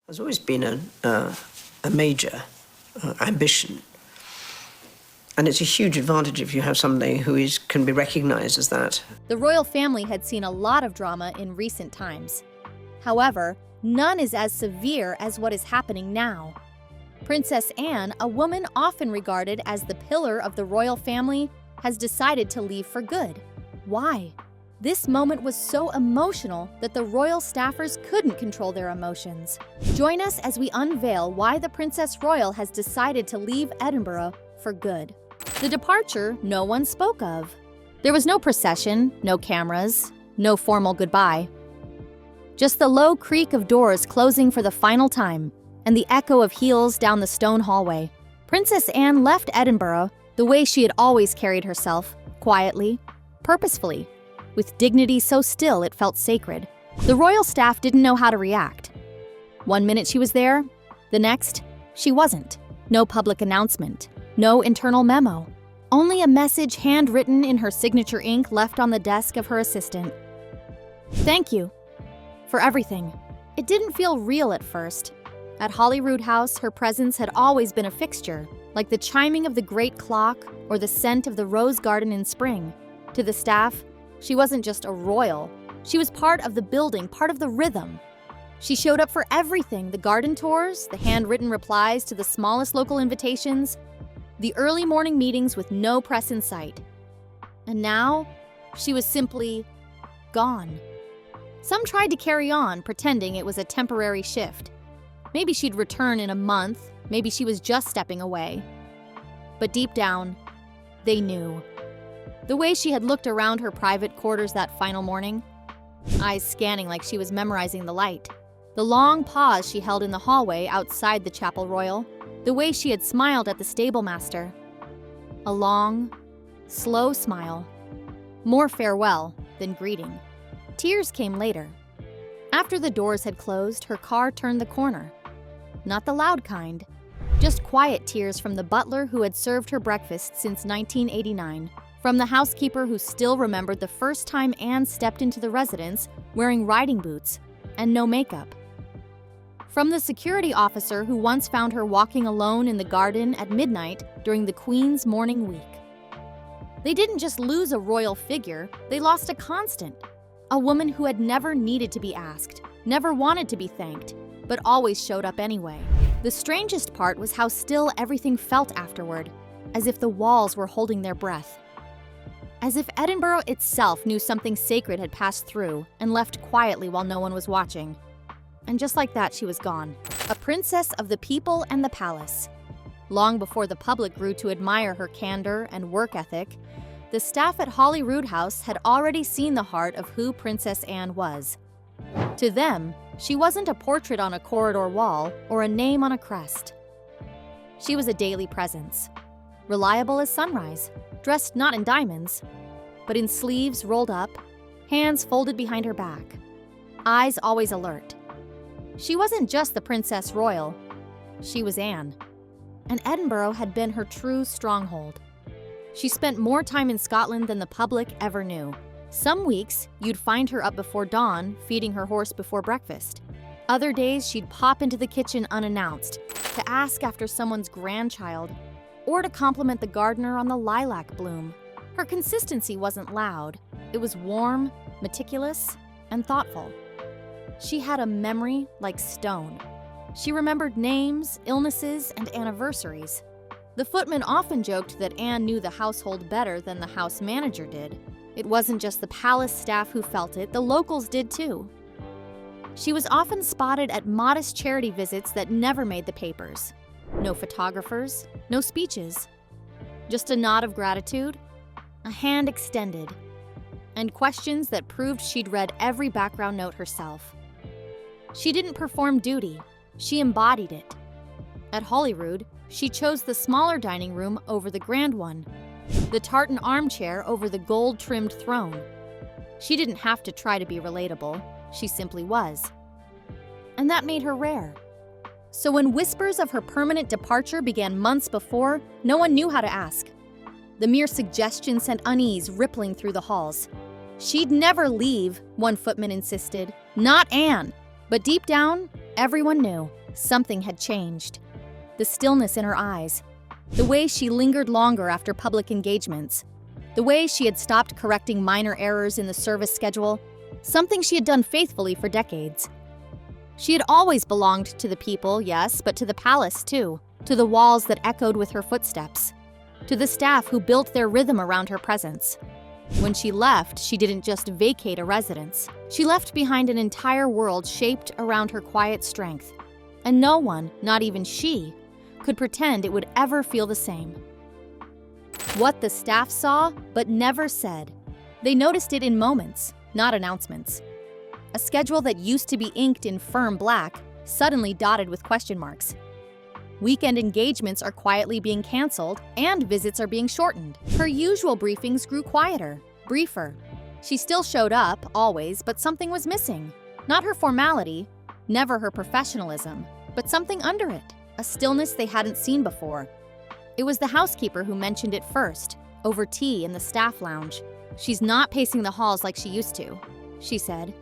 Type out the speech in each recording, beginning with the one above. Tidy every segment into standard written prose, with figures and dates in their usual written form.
There's always been a major ambition, and it's a huge advantage if you have somebody who can be recognized as that. The royal family had seen a lot of drama in recent times. However, none is as severe as what is happening now. Princess Anne, a woman often regarded as the pillar of the royal family, has decided to leave for good. Why? This moment was so emotional that the royal staffers couldn't control their emotions. Join us as we unveil why the Princess Royal has decided to leave Edinburgh for good. The departure no one spoke of. There was no procession, no cameras, no formal goodbye. Just the low creak of doors closing for the final time and the echo of heels down the stone hallway. Princess Anne left Edinburgh the way she had always carried herself, quietly, purposefully, with dignity so still it felt sacred. The royal staff didn't know how to react. One minute she was there, the next, she wasn't. No public announcement, no internal memo. Only a message handwritten in her signature ink left on the desk of her assistant. Thank you for everything. It didn't feel real at first. At Holyrood House, her presence had always been a fixture, like the chiming of the great clock or the scent of the rose garden in spring. To the staff, she wasn't just a royal. She was part of the building, part of the rhythm. She showed up for everything: the garden tours, the handwritten replies to the smallest local invitations, the early morning meetings with no press in sight. And now, she was simply gone. Some tried to carry on, pretending it was a temporary shift. Maybe she'd return in a month, maybe she was just stepping away. But deep down, they knew. The way she had looked around her private quarters that final morning, eyes scanning like she was memorizing the light. The long pause she held in the hallway outside the Chapel Royal. The way she had smiled at the stable master. A long, slow smile. More farewell than greeting. Tears came later. After the doors had closed, her car turned the corner. Not the loud kind. Just quiet tears from the butler who had served her breakfast since 1989. From the housekeeper who still remembered the first time Anne stepped into the residence wearing riding boots and no makeup. From the security officer who once found her walking alone in the garden at midnight during the Queen's morning week. They didn't just lose a royal figure, they lost a constant. A woman who had never needed to be asked, never wanted to be thanked, but always showed up anyway. The strangest part was how still everything felt afterward, as if the walls were holding their breath. As if Edinburgh itself knew something sacred had passed through and left quietly while no one was watching. And just like that, she was gone. A princess of the people and the palace. Long before the public grew to admire her candor and work ethic, the staff at Holyrood House had already seen the heart of who Princess Anne was. To them, she wasn't a portrait on a corridor wall or a name on a crest. She was a daily presence, reliable as sunrise, dressed not in diamonds, but in sleeves rolled up, hands folded behind her back, eyes always alert. She wasn't just the Princess Royal, she was Anne. And Edinburgh had been her true stronghold. She spent more time in Scotland than the public ever knew. Some weeks, you'd find her up before dawn, feeding her horse before breakfast. Other days, she'd pop into the kitchen unannounced, to ask after someone's grandchild, or to compliment the gardener on the lilac bloom. Her consistency wasn't loud. It was warm, meticulous, and thoughtful. She had a memory like stone. She remembered names, illnesses, and anniversaries. The footman often joked that Anne knew the household better than the house manager did. It wasn't just the palace staff who felt it, the locals did too. She was often spotted at modest charity visits that never made the papers. No photographers, no speeches. Just a nod of gratitude, a hand extended, and questions that proved she'd read every background note herself. She didn't perform duty, she embodied it. At Holyrood, she chose the smaller dining room over the grand one, the tartan armchair over the gold-trimmed throne. She didn't have to try to be relatable, she simply was. And that made her rare. So when whispers of her permanent departure began months before, no one knew how to ask. The mere suggestion sent unease rippling through the halls. She'd never leave, one footman insisted. Not Anne. But deep down, everyone knew. something had changed. The stillness in her eyes, the way she lingered longer after public engagements, the way she had stopped correcting minor errors in the service schedule, something she had done faithfully for decades. She had always belonged to the people, yes, but to the palace too, to the walls that echoed with her footsteps, to the staff who built their rhythm around her presence. When she left, she didn't just vacate a residence. She left behind an entire world shaped around her quiet strength. And no one, not even she, could pretend it would ever feel the same. What the staff saw, but never said. They noticed it in moments, not announcements. A schedule that used to be inked in firm black, suddenly dotted with question marks. Weekend engagements are quietly being canceled, and visits are being shortened. Her usual briefings grew quieter, briefer. She still showed up, always, but something was missing. Not her formality, never her professionalism, but something under it, a stillness they hadn't seen before. It was the housekeeper who mentioned it first, over tea in the staff lounge. "She's not pacing the halls like she used to," she said.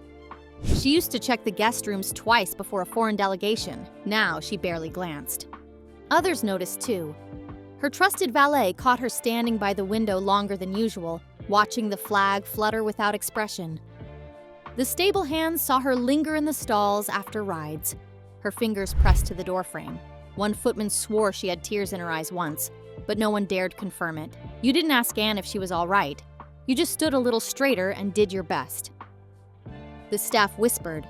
She used to check the guest rooms twice before a foreign delegation. Now she barely glanced. Others noticed too. Her trusted valet caught her standing by the window longer than usual, watching the flag flutter without expression. The stable hands saw her linger in the stalls after rides, her fingers pressed to the doorframe. One footman swore she had tears in her eyes once, but no one dared confirm it. You didn't ask Anne if she was all right. You just stood a little straighter and did your best. The staff whispered,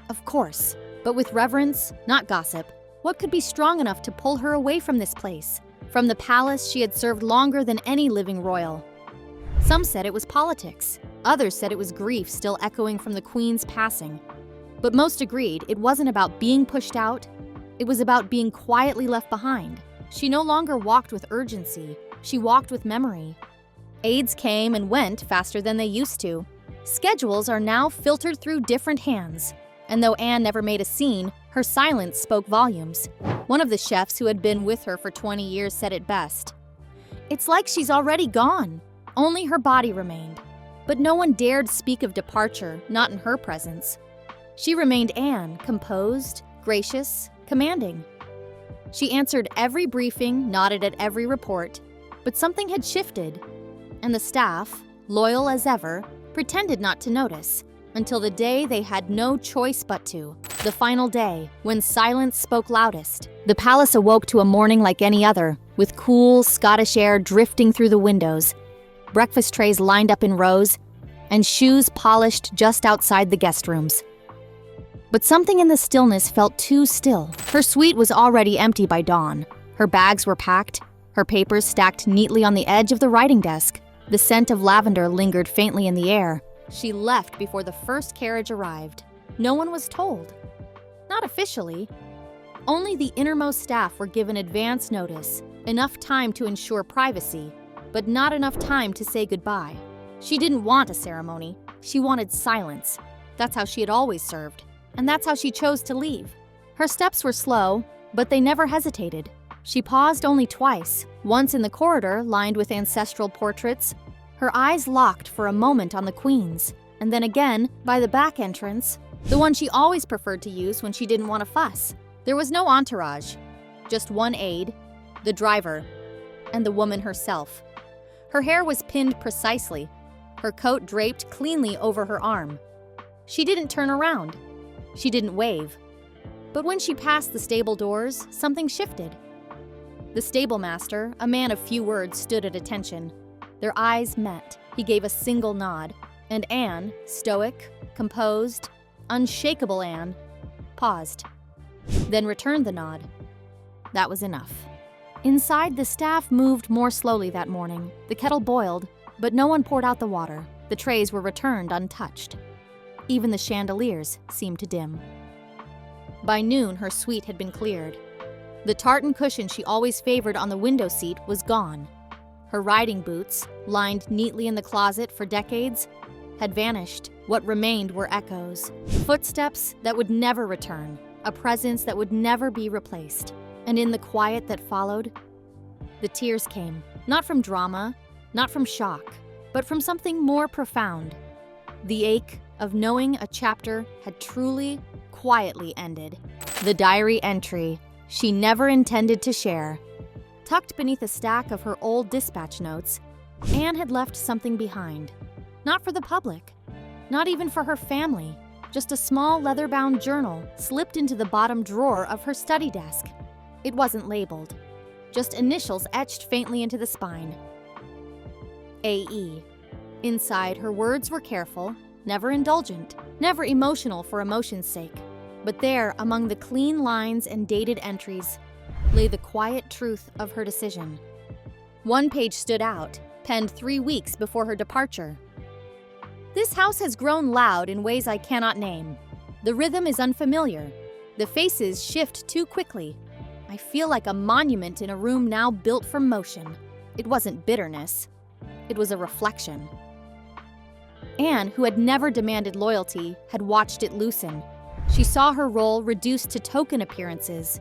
"Of course," but with reverence, not gossip. What could be strong enough to pull her away from this place, from the palace she had served longer than any living royal? Some said it was politics. Others said it was grief still echoing from the Queen's passing. But most agreed it wasn't about being pushed out. It was about being quietly left behind. She no longer walked with urgency. She walked with memory. Aides came and went faster than they used to. Schedules are now filtered through different hands. And though Anne never made a scene, her silence spoke volumes. One of the chefs who had been with her for 20 years said it best. "It's like she's already gone. Only her body remained." But no one dared speak of departure, not in her presence. She remained Anne, composed, gracious, commanding. She answered every briefing, nodded at every report, but something had shifted, and the staff, loyal as ever, pretended not to notice, until the day they had no choice but to. The final day, when silence spoke loudest. The palace awoke to a morning like any other, with cool Scottish air drifting through the windows, breakfast trays lined up in rows, and shoes polished just outside the guest rooms. But something in the stillness felt too still. Her suite was already empty by dawn. Her bags were packed, her papers stacked neatly on the edge of the writing desk. The scent of lavender lingered faintly in the air. She left before the first carriage arrived. No one was told. Not officially. Only the innermost staff were given advance notice, enough time to ensure privacy, but not enough time to say goodbye. She didn't want a ceremony. She wanted silence. That's how she had always served, and that's how she chose to leave. Her steps were slow, but they never hesitated. She paused only twice, once in the corridor lined with ancestral portraits. Her eyes locked for a moment on the Queen's, and then again by the back entrance, the one she always preferred to use when she didn't want to fuss. There was no entourage, just one aide, the driver, and the woman herself. Her hair was pinned precisely, her coat draped cleanly over her arm. She didn't turn around. She didn't wave. But when she passed the stable doors, something shifted. The stable master, a man of few words, stood at attention. Their eyes met. He gave a single nod, and Anne, stoic, composed, unshakable Anne, paused, then returned the nod. That was enough. Inside, the staff moved more slowly that morning. The kettle boiled, but no one poured out the water. The trays were returned untouched. Even the chandeliers seemed to dim. By noon, her suite had been cleared. The tartan cushion she always favored on the window seat was gone. Her riding boots, lined neatly in the closet for decades, had vanished. What remained were echoes, footsteps that would never return, a presence that would never be replaced. And in the quiet that followed, the tears came, not from drama, not from shock, but from something more profound. The ache of knowing a chapter had truly, quietly ended. The diary entry she never intended to share. Tucked beneath a stack of her old dispatch notes, Anne had left something behind. Not for the public, not even for her family, just a small leather-bound journal slipped into the bottom drawer of her study desk. It wasn't labeled, just initials etched faintly into the spine. A.E. Inside, her words were careful, never indulgent, never emotional for emotion's sake. But there, among the clean lines and dated entries, lay the quiet truth of her decision. One page stood out, penned 3 weeks before her departure. This house has grown loud in ways I cannot name. The rhythm is unfamiliar. The faces shift too quickly. I feel like a monument in a room now built for motion. It wasn't bitterness. It was a reflection. Anne, who had never demanded loyalty, had watched it loosen. She saw her role reduced to token appearances.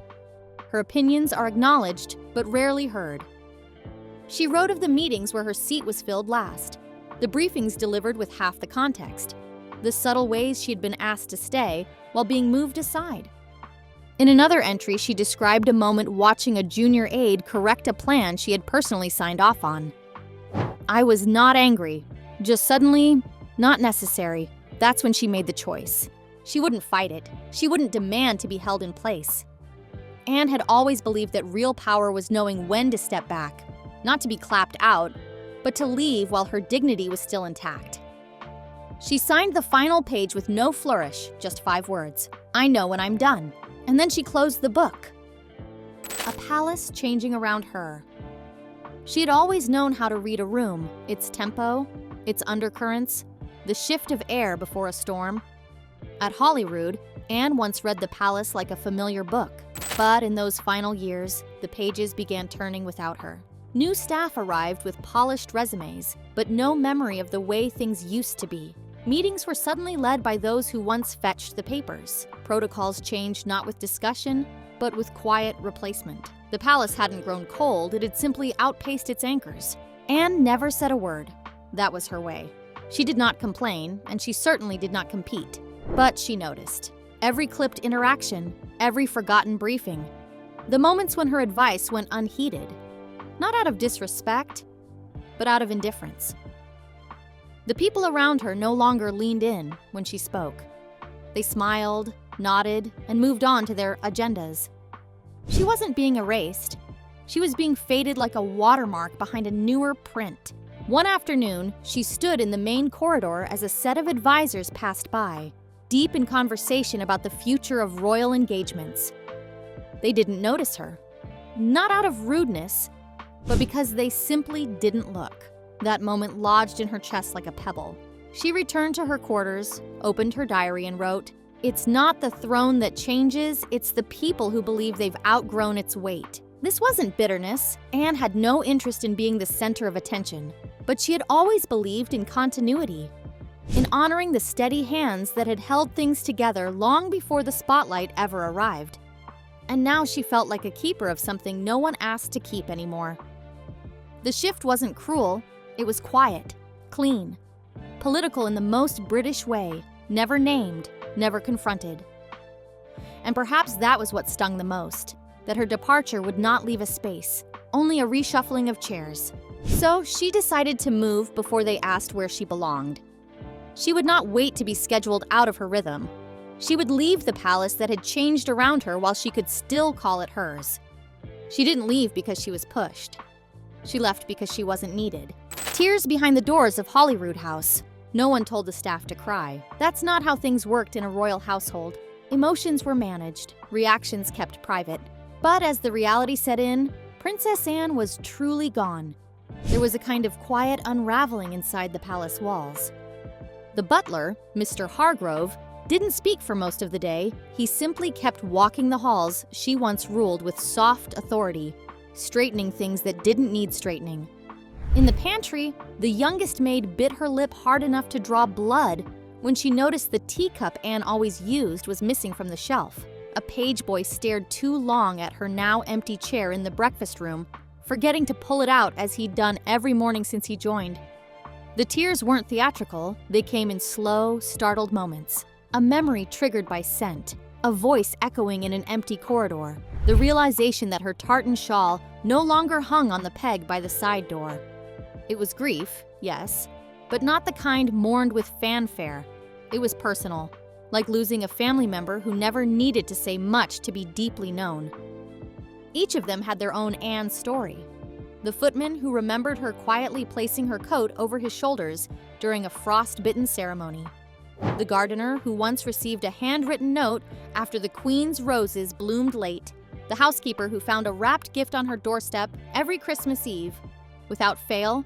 Her opinions are acknowledged, but rarely heard. She wrote of the meetings where her seat was filled last, the briefings delivered with half the context, the subtle ways she had been asked to stay while being moved aside. In another entry, she described a moment watching a junior aide correct a plan she had personally signed off on. I was not angry, just suddenly not necessary. That's when she made the choice. She wouldn't fight it. She wouldn't demand to be held in place. Anne had always believed that real power was knowing when to step back, not to be clapped out, but to leave while her dignity was still intact. She signed the final page with no flourish, just 5 words. I know when I'm done. And then she closed the book. A palace changing around her. She had always known how to read a room, its tempo, its undercurrents, the shift of air before a storm. At Holyrood, Anne once read the palace like a familiar book. But in those final years, the pages began turning without her. New staff arrived with polished resumes, but no memory of the way things used to be. Meetings were suddenly led by those who once fetched the papers. Protocols changed not with discussion, but with quiet replacement. The palace hadn't grown cold, it had simply outpaced its anchors. Anne never said a word. That was her way. She did not complain, and she certainly did not compete. But she noticed. Every clipped interaction, every forgotten briefing. The moments when her advice went unheeded. Not out of disrespect, but out of indifference. The people around her no longer leaned in when she spoke. They smiled, nodded, and moved on to their agendas. She wasn't being erased. She was being faded like a watermark behind a newer print. One afternoon, she stood in the main corridor as a set of advisors passed by, deep in conversation about the future of royal engagements. They didn't notice her. Not out of rudeness, but because they simply didn't look. That moment lodged in her chest like a pebble. She returned to her quarters, opened her diary, and wrote, "It's not the throne that changes, it's the people who believe they've outgrown its weight." This wasn't bitterness. Anne had no interest in being the center of attention, but she had always believed in continuity, in honoring the steady hands that had held things together long before the spotlight ever arrived. And now she felt like a keeper of something no one asked to keep anymore. The shift wasn't cruel, it was quiet, clean, political in the most British way, never named, never confronted. And perhaps that was what stung the most, that her departure would not leave a space, only a reshuffling of chairs. So she decided to move before they asked where she belonged. She would not wait to be scheduled out of her rhythm. She would leave the palace that had changed around her while she could still call it hers. She didn't leave because she was pushed. She left because she wasn't needed. Tears behind the doors of Holyrood House. No one told the staff to cry. That's not how things worked in a royal household. Emotions were managed, reactions kept private. But as the reality set in, Princess Anne was truly gone. There was a kind of quiet unraveling inside the palace walls. The butler, Mr. Hargrove, didn't speak for most of the day. He simply kept walking the halls she once ruled with soft authority, straightening things that didn't need straightening. In the pantry, the youngest maid bit her lip hard enough to draw blood when she noticed the teacup Anne always used was missing from the shelf. A page boy stared too long at her now empty chair in the breakfast room, forgetting to pull it out as he'd done every morning since he joined. The tears weren't theatrical, they came in slow, startled moments. A memory triggered by scent. a voice echoing in an empty corridor, the realization that her tartan shawl no longer hung on the peg by the side door. It was grief, yes, but not the kind mourned with fanfare. It was personal, like losing a family member who never needed to say much to be deeply known. Each of them had their own Anne story. The footman who remembered her quietly placing her coat over his shoulders during a frost-bitten ceremony. The gardener who once received a handwritten note after the Queen's roses bloomed late. The housekeeper who found a wrapped gift on her doorstep every Christmas Eve, without fail,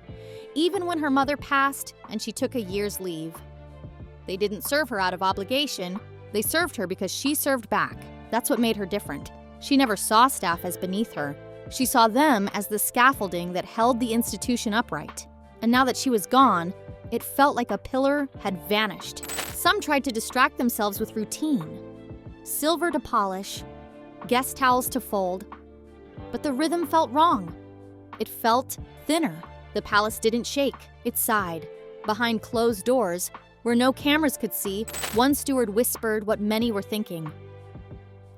even when her mother passed and she took a year's leave. They didn't serve her out of obligation. They served her because she served back. That's what made her different. She never saw staff as beneath her. She saw them as the scaffolding that held the institution upright. And now that she was gone, it felt like a pillar had vanished. Some tried to distract themselves with routine. Silver to polish, guest towels to fold. But the rhythm felt wrong. It felt thinner. The palace didn't shake, it sighed. Behind closed doors, where no cameras could see, one steward whispered what many were thinking.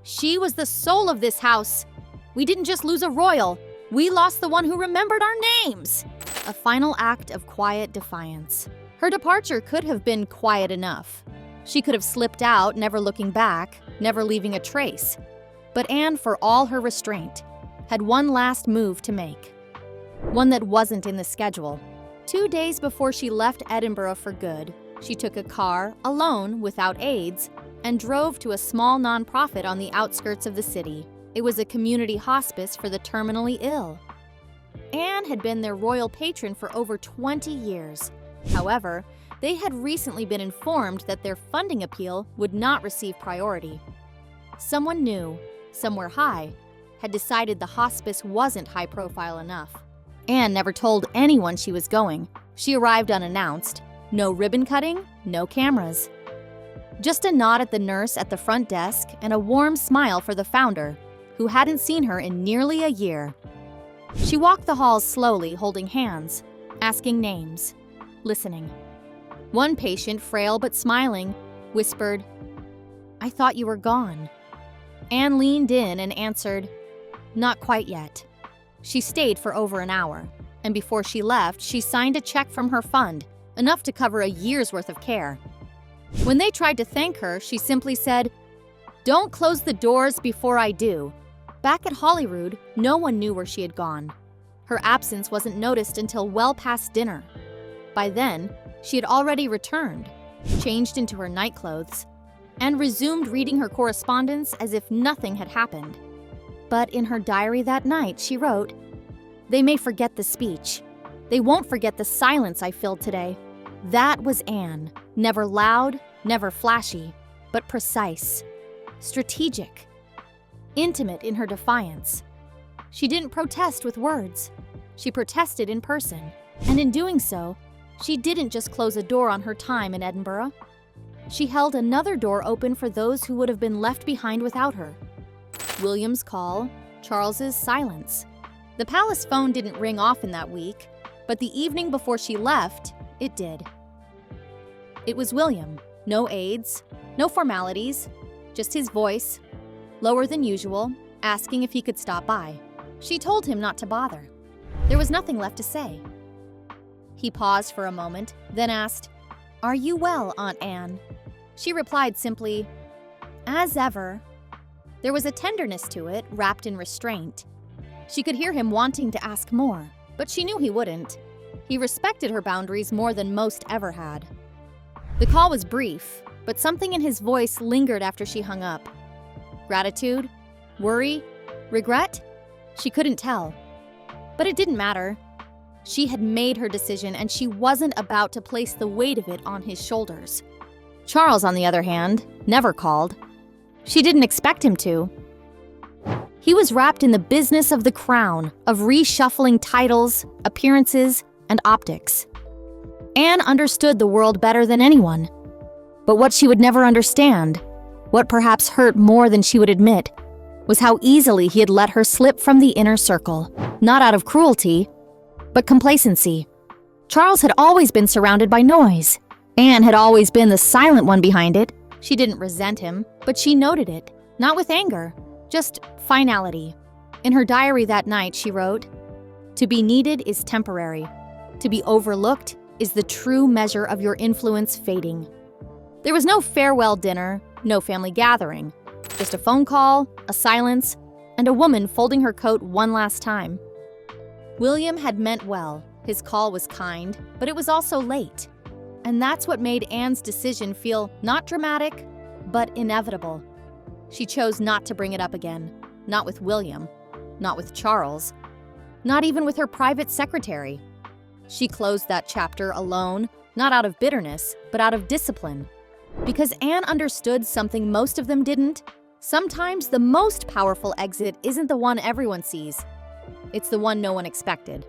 She was the soul of this house. We didn't just lose a royal, we lost the one who remembered our names. A final act of quiet defiance. Her departure could have been quiet enough. She could have slipped out, never looking back, never leaving a trace. But Anne, for all her restraint, had one last move to make. One that wasn't in the schedule. 2 days before she left Edinburgh for good, she took a car, alone, without aides, and drove to a small nonprofit on the outskirts of the city. It was a community hospice for the terminally ill. Anne had been their royal patron for over 20 years. However, they had recently been informed that their funding appeal would not receive priority. Someone new, somewhere high, had decided the hospice wasn't high profile enough. Anne never told anyone she was going. She arrived unannounced. No ribbon cutting, no cameras. Just a nod at the nurse at the front desk and a warm smile for the founder, who hadn't seen her in nearly a year. She walked the halls slowly, holding hands, asking names, listening. One patient, frail but smiling, whispered, "I thought you were gone." Anne leaned in and answered, "Not quite yet." She stayed for over an hour, and before she left, she signed a check from her fund, enough to cover a year's worth of care. When they tried to thank her, she simply said, "Don't close the doors before I do." Back at Holyrood, no one knew where she had gone. Her absence wasn't noticed until well past dinner. By then, she had already returned, changed into her nightclothes, and resumed reading her correspondence as if nothing had happened. But in her diary that night, she wrote, "They may forget the speech. They won't forget the silence I filled today." That was Anne, never loud, never flashy, but precise, strategic, intimate in her defiance. She didn't protest with words. She protested in person, and in doing so, she didn't just close a door on her time in Edinburgh. She held another door open for those who would have been left behind without her. William's call, Charles's silence. The palace phone didn't ring often that week, but the evening before she left, it did. It was William. No aides, no formalities, just his voice, lower than usual, asking if he could stop by. She told him not to bother. There was nothing left to say. He paused for a moment, then asked, "Are you well, Aunt Anne?" She replied simply, "As ever." There was a tenderness to it, wrapped in restraint. She could hear him wanting to ask more, but she knew he wouldn't. He respected her boundaries more than most ever had. The call was brief, but something in his voice lingered after she hung up. Gratitude? Worry? Regret? She couldn't tell. But it didn't matter. She had made her decision, and she wasn't about to place the weight of it on his shoulders. Charles, on the other hand, never called. She didn't expect him to. He was wrapped in the business of the crown, of reshuffling titles, appearances, and optics. Anne understood the world better than anyone. But what she would never understand, what perhaps hurt more than she would admit, was how easily he had let her slip from the inner circle, not out of cruelty, but complacency. Charles had always been surrounded by noise. Anne had always been the silent one behind it, She didn't resent him, but she noted it, not with anger, just finality. In her diary that night, she wrote, "To be needed is temporary. To be overlooked is the true measure of your influence fading." There was no farewell dinner, no family gathering, just a phone call, a silence, and a woman folding her coat one last time. William had meant well. His call was kind, but it was also late. And that's what made Anne's decision feel not dramatic, but inevitable. She chose not to bring it up again, not with William, not with Charles, not even with her private secretary. She closed that chapter alone, not out of bitterness, but out of discipline. Because Anne understood something most of them didn't. Sometimes the most powerful exit isn't the one everyone sees. It's the one no one expected.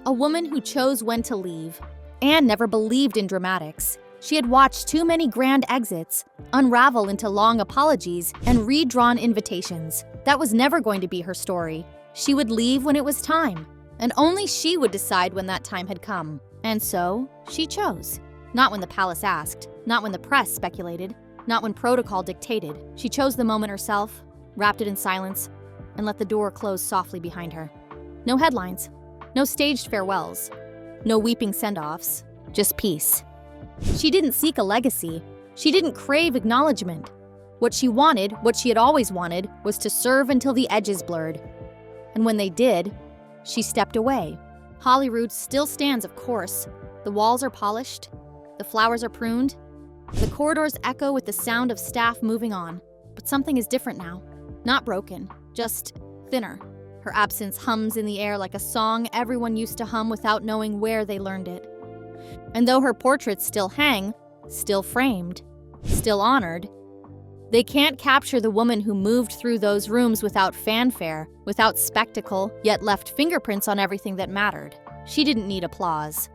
A woman who chose when to leave. Anne never believed in dramatics. She had watched too many grand exits unravel into long apologies and redrawn invitations. That was never going to be her story. She would leave when it was time, and only she would decide when that time had come. And so, she chose. Not when the palace asked, not when the press speculated, not when protocol dictated. She chose the moment herself, wrapped it in silence, and let the door close softly behind her. No headlines, no staged farewells, no weeping send-offs, just peace. She didn't seek a legacy. She didn't crave acknowledgement. What she wanted, what she had always wanted, was to serve until the edges blurred. And when they did, she stepped away. Holyrood still stands, of course. The walls are polished. The flowers are pruned. The corridors echo with the sound of staff moving on. But something is different now. Not broken, just thinner. Her absence hums in the air like a song everyone used to hum without knowing where they learned it. And though her portraits still hang, still framed, still honored, they can't capture the woman who moved through those rooms without fanfare, without spectacle, yet left fingerprints on everything that mattered. She didn't need applause.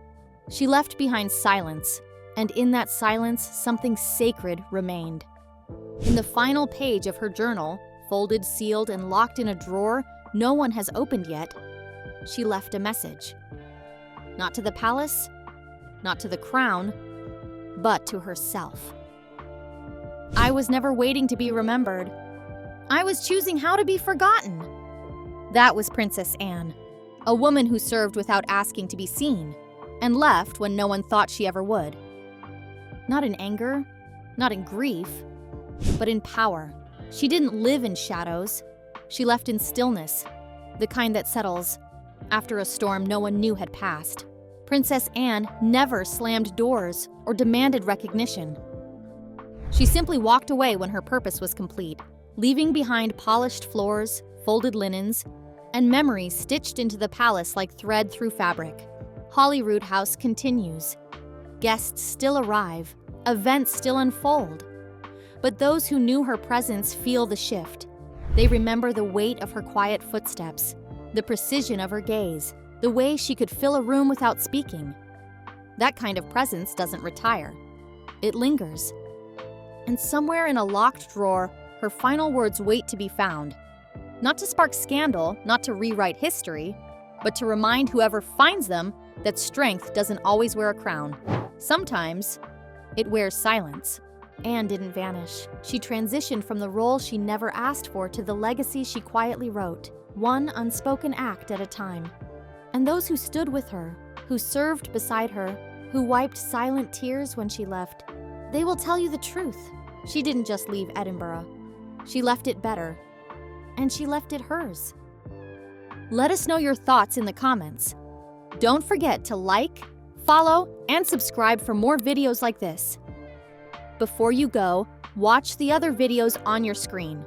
She left behind silence, and in that silence, something sacred remained. In the final page of her journal, folded, sealed, and locked in a drawer no one has opened yet, she left a message. Not to the palace, not to the crown, but to herself. I was never waiting to be remembered. I was choosing how to be forgotten. That was Princess Anne, a woman who served without asking to be seen, and left when no one thought she ever would. Not in anger, not in grief, but in power. She didn't live in shadows. She left in stillness, the kind that settles after a storm no one knew had passed. Princess Anne never slammed doors or demanded recognition. She simply walked away when her purpose was complete, leaving behind polished floors, folded linens, and memories stitched into the palace like thread through fabric. Holyrood House continues. Guests still arrive, events still unfold. But those who knew her presence feel the shift. They remember the weight of her quiet footsteps, the precision of her gaze, the way she could fill a room without speaking. That kind of presence doesn't retire. It lingers. And somewhere in a locked drawer, her final words wait to be found. Not to spark scandal, not to rewrite history, but to remind whoever finds them that strength doesn't always wear a crown. Sometimes, it wears silence. Anne didn't vanish. She transitioned from the role she never asked for to the legacy she quietly wrote, one unspoken act at a time. And those who stood with her, who served beside her, who wiped silent tears when she left, they will tell you the truth. She didn't just leave Edinburgh. She left it better. And she left it hers. Let us know your thoughts in the comments. Don't forget to like, follow, and subscribe for more videos like this. Before you go, watch the other videos on your screen.